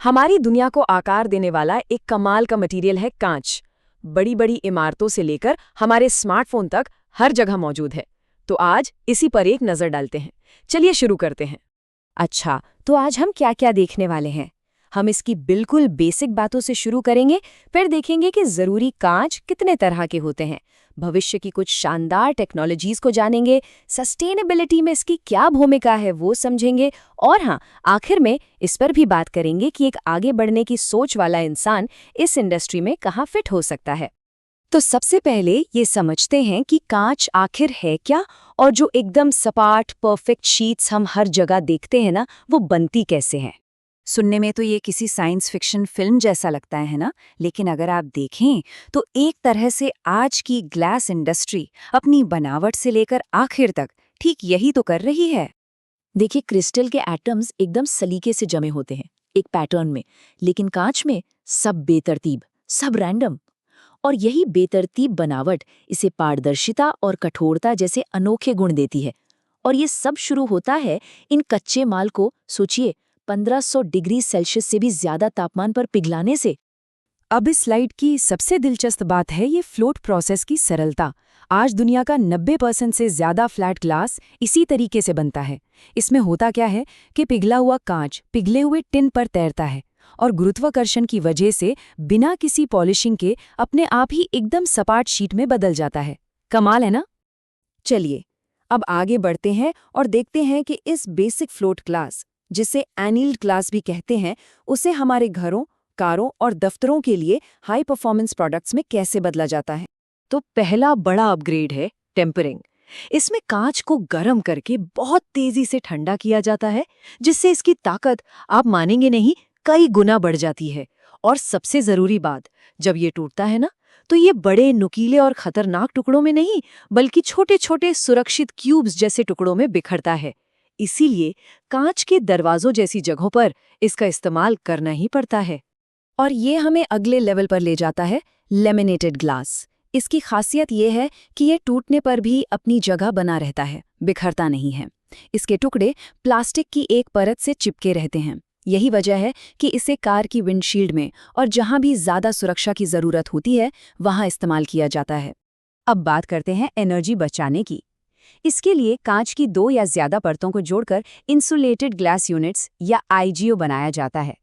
हमारी दुनिया को आकार देने वाला एक कमाल का मटेरियल है कांच। बड़ी बड़ी इमारतों से लेकर हमारे स्मार्टफोन तक हर जगह मौजूद है। तो आज इसी पर एक नज़र डालते हैं। चलिए शुरू करते हैं। अच्छा, तो आज हम क्या क्या देखने वाले हैं? हम इसकी बिल्कुल बेसिक बातों से शुरू करेंगे, फिर देखेंगे कि ज़रूरी कांच कितने तरह के होते हैं, भविष्य की कुछ शानदार टेक्नोलॉजीज़ को जानेंगे, सस्टेनेबिलिटी में इसकी क्या भूमिका है वो समझेंगे, और हाँ, आखिर में इस पर भी बात करेंगे कि एक आगे बढ़ने की सोच वाला इंसान इस इंडस्ट्री में कहाँ फिट हो सकता है। तो सबसे पहले ये समझते हैं कि कांच आखिर है क्या, और जो एकदम सपाट परफेक्ट शीट्स हम हर जगह देखते हैं ना, वो बनती कैसे हैं। सुनने में तो ये किसी साइंस फिक्शन फिल्म जैसा लगता है ना, लेकिन अगर आप देखें तो एक तरह से आज की ग्लास इंडस्ट्री अपनी बनावट से लेकर आखिर तक ठीक यही तो कर रही है। देखिए, क्रिस्टल के एटम्स एकदम सलीके से जमे होते हैं एक पैटर्न में, लेकिन कांच में सब बेतरतीब, सब रैंडम। और यही बेतरतीब बनावट इसे पारदर्शिता और कठोरता जैसे अनोखे गुण देती है। और ये सब शुरू होता है इन कच्चे माल को, सोचिए, 1500 डिग्री सेल्सियस से भी ज्यादा तापमान पर पिघलाने से। अब इस स्लाइड की सबसे दिलचस्प बात है ये फ्लोट प्रोसेस की सरलता। आज दुनिया का 90% से ज्यादा फ्लैट ग्लास इसी तरीके से बनता है। इसमें होता क्या है कि पिघला हुआ कांच पिघले हुए टिन पर तैरता है और गुरुत्वाकर्षण की वजह से बिना किसी पॉलिशिंग के अपने आप ही एकदम सपाट शीट में बदल जाता है। कमाल है ना? चलिए अब आगे बढ़ते हैं और देखते हैं कि इस बेसिक फ्लोट ग्लास, जिसे एनील्ड ग्लास भी कहते हैं, उसे हमारे घरों, कारों और दफ्तरों के लिए हाई परफॉर्मेंस प्रोडक्ट्स में कैसे बदला जाता है। तो पहला बड़ा अपग्रेड है टेम्परिंग। इसमें कांच को गर्म करके बहुत तेजी से ठंडा किया जाता है, जिससे इसकी ताकत, आप मानेंगे नहीं, कई गुना बढ़ जाती है। और सबसे जरूरी बात, जब ये टूटता है ना, तो ये बड़े नुकीले और खतरनाक टुकड़ों में नहीं, बल्कि छोटे छोटे सुरक्षित क्यूब्स जैसे टुकड़ों में बिखरता है। इसीलिए कांच के दरवाजों जैसी जगहों पर इसका इस्तेमाल करना ही पड़ता है। और ये हमें अगले लेवल पर ले जाता है, लेमिनेटेड ग्लास। इसकी खासियत ये है कि ये टूटने पर भी अपनी जगह बना रहता है, बिखरता नहीं है। इसके टुकड़े प्लास्टिक की एक परत से चिपके रहते हैं। यही वजह है कि इसे कार की विंडशील्ड में और जहां भी ज्यादा सुरक्षा की जरूरत होती है वहां इस्तेमाल किया जाता है। अब बात करते हैं एनर्जी बचाने की। इसके लिए कांच की 2 या ज्यादा परतों को जोड़कर इंसुलेटेड ग्लास यूनिट्स या आईजीओ बनाया जाता है।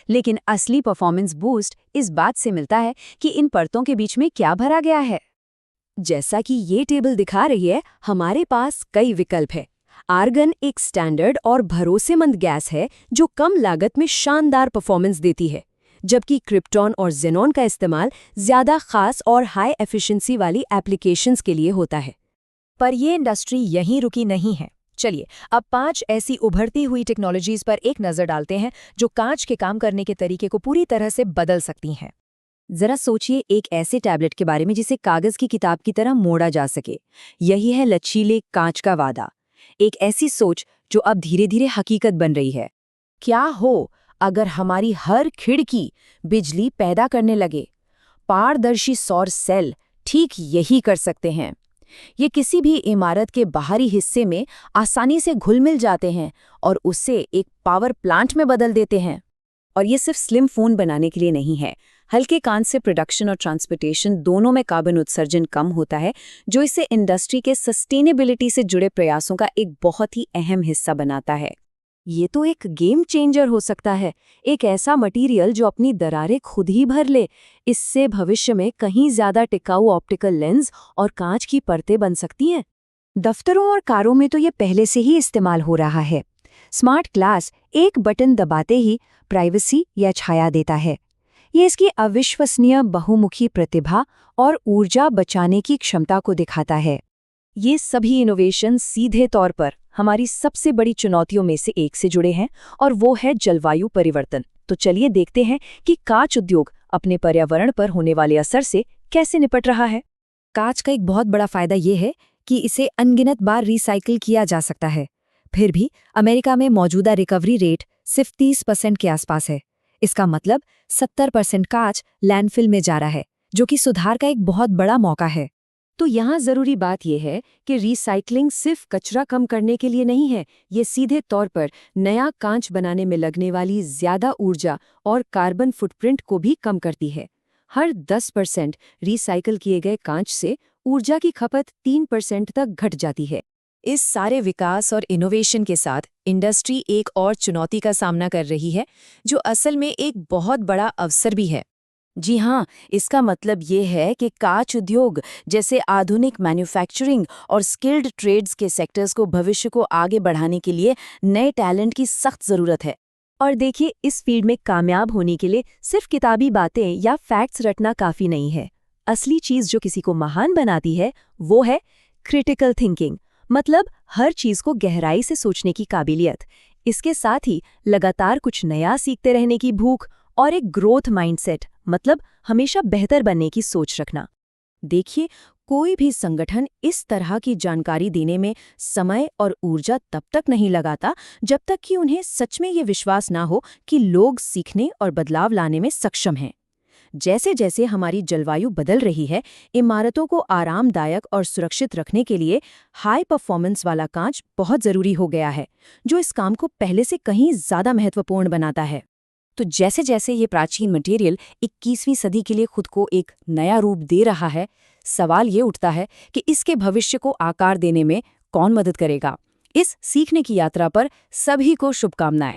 लेकिन असली परफॉर्मेंस बूस्ट इस बात से मिलता है कि इन परतों के बीच में क्या भरा गया है। जैसा कि ये टेबल दिखा रही है, हमारे पास कई विकल्प है। आर्गन एक स्टैंडर्ड और भरोसेमंद गैस है जो कम लागत में शानदार परफॉर्मेंस देती है, जबकि क्रिप्टॉन और जेनॉन का इस्तेमाल ज्यादा खास और हाई एफिशिएंसी वाली एप्लीकेशंस के लिए होता है। पर यह इंडस्ट्री यहीं रुकी नहीं है। चलिए अब 5 ऐसी उभरती हुई टेक्नोलॉजीज पर एक नज़र डालते हैं जो कांच के काम करने के तरीके को पूरी तरह से बदल सकती हैं। जरा सोचिए एक ऐसे टैबलेट के बारे में जिसे कागज की किताब की तरह मोड़ा जा सके। यही है लचीले कांच का वादा, एक ऐसी सोच जो अब धीरे धीरे हकीकत बन रही है। क्या हो अगर हमारी हर खिड़की बिजली पैदा करने लगे? पारदर्शी सौर सेल ठीक यही कर सकते हैं। ये किसी भी इमारत के बाहरी हिस्से में आसानी से घुल मिल जाते हैं और उसे एक पावर प्लांट में बदल देते हैं। और ये सिर्फ स्लिम फोन बनाने के लिए नहीं है। हल्के कांच से प्रोडक्शन और ट्रांसपोर्टेशन दोनों में कार्बन उत्सर्जन कम होता है, जो इसे इंडस्ट्री के सस्टेनेबिलिटी से जुड़े प्रयासों का एक बहुत ही अहम हिस्सा बनाता है। ये तो एक गेम चेंजर हो सकता है, एक ऐसा मटेरियल जो अपनी दरारें खुद ही भर ले। इससे भविष्य में कहीं ज्यादा टिकाऊ ऑप्टिकल लेंस और कांच की परतें बन सकती हैं। दफ्तरों और कारों में तो ये पहले से ही इस्तेमाल हो रहा है। स्मार्ट ग्लास एक बटन दबाते ही प्राइवेसी या छाया देता है। ये इसकी अविश्वसनीय बहुमुखी प्रतिभा और ऊर्जा बचाने की क्षमता को दिखाता है। ये सभी इनोवेशन सीधे तौर पर हमारी सबसे बड़ी चुनौतियों में से एक से जुड़े हैं, और वो है जलवायु परिवर्तन। तो चलिए देखते हैं कि कांच उद्योग अपने पर्यावरण पर होने वाले असर से कैसे निपट रहा है। कांच का एक बहुत बड़ा फायदा ये है कि इसे अनगिनत बार रिसाइकिल किया जा सकता है। फिर भी अमेरिका में मौजूदा रिकवरी रेट सिर्फ 30% के आसपास है। इसका मतलब 70% कांच लैंडफिल में जा रहा है, जो कि सुधार का एक बहुत बड़ा मौका है। तो यहाँ ज़रूरी बात यह है कि रिसाइकलिंग सिर्फ कचरा कम करने के लिए नहीं है, ये सीधे तौर पर नया कांच बनाने में लगने वाली ज़्यादा ऊर्जा और कार्बन फुटप्रिंट को भी कम करती है। हर 10% रिसाइकल किए गए कांच से ऊर्जा की खपत 3% तक घट जाती है। इस सारे विकास और इनोवेशन के साथ इंडस्ट्री एक और चुनौती का सामना कर रही है, जो असल में एक बहुत बड़ा अवसर भी है। जी हाँ, इसका मतलब ये है कि कांच उद्योग जैसे आधुनिक मैन्युफैक्चरिंग और स्किल्ड ट्रेड्स के सेक्टर्स को भविष्य को आगे बढ़ाने के लिए नए टैलेंट की सख्त ज़रूरत है। और देखिए, इस फील्ड में कामयाब होने के लिए सिर्फ किताबी बातें या फैक्ट्स रटना काफ़ी नहीं है। असली चीज़ जो किसी को महान बनाती है, वो है क्रिटिकल थिंकिंग, मतलब हर चीज़ को गहराई से सोचने की काबिलियत। इसके साथ ही लगातार कुछ नया सीखते रहने की भूख और एक ग्रोथ माइंडसेट, मतलब हमेशा बेहतर बनने की सोच रखना। देखिए, कोई भी संगठन इस तरह की जानकारी देने में समय और ऊर्जा तब तक नहीं लगाता जब तक कि उन्हें सच में ये विश्वास ना हो कि लोग सीखने और बदलाव लाने में सक्षम हैं। जैसे जैसे हमारी जलवायु बदल रही है, इमारतों को आरामदायक और सुरक्षित रखने के लिए हाई परफॉर्मेंस वाला कांच बहुत ज़रूरी हो गया है, जो इस काम को पहले से कहीं ज़्यादा महत्वपूर्ण बनाता है। तो जैसे जैसे ये प्राचीन मटेरियल 21वीं सदी के लिए खुद को एक नया रूप दे रहा है, सवाल ये उठता है कि इसके भविष्य को आकार देने में कौन मदद करेगा। इस सीखने की यात्रा पर सभी को शुभकामनाएं।